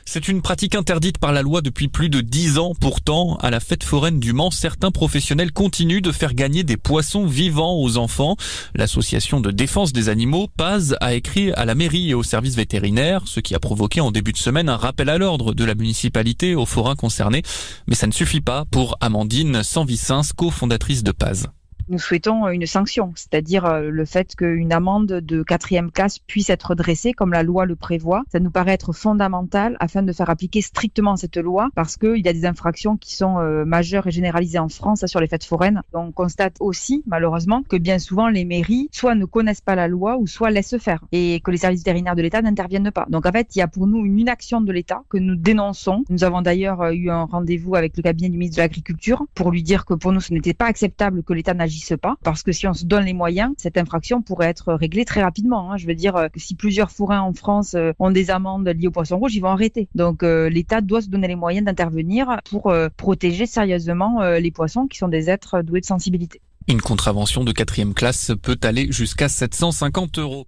C'est une pratique interdite par la loi depuis plus de 10 ans. Pourtant, à la fête foraine du Mans, certains professionnels continuent de faire gagner des poissons vivants aux enfants. L'association de défense des animaux, PAZ, a écrit à la mairie et au service vétérinaire, ce qui a provoqué en début de semaine un rappel à l'ordre de la municipalité aux forains concernés. Mais ça ne suffit pas pour Amandine Sanvicens, cofondatrice de PAZ. Nous souhaitons une sanction, c'est-à-dire le fait qu'une amende de 4e classe puisse être dressée comme la loi le prévoit. Ça nous paraît être fondamental afin de faire appliquer strictement cette loi parce qu'il y a des infractions qui sont majeures et généralisées en France sur les fêtes foraines. On constate aussi, malheureusement, que bien souvent les mairies soit ne connaissent pas la loi ou soit laissent faire et que les services vétérinaires de l'État n'interviennent pas. Donc en fait, il y a pour nous une inaction de l'État que nous dénonçons. Nous avons d'ailleurs eu un rendez-vous avec le cabinet du ministre de l'Agriculture pour lui dire que pour nous, ce n'était pas acceptable que l'État n'agisse pas, parce que si on se donne les moyens, cette infraction pourrait être réglée très rapidement. Je veux dire que si plusieurs forains en France ont des amendes liées au poisson rouge, ils vont arrêter. Donc l'État doit se donner les moyens d'intervenir pour protéger sérieusement les poissons qui sont des êtres doués de sensibilité. Une contravention de 4e classe peut aller jusqu'à 750 €.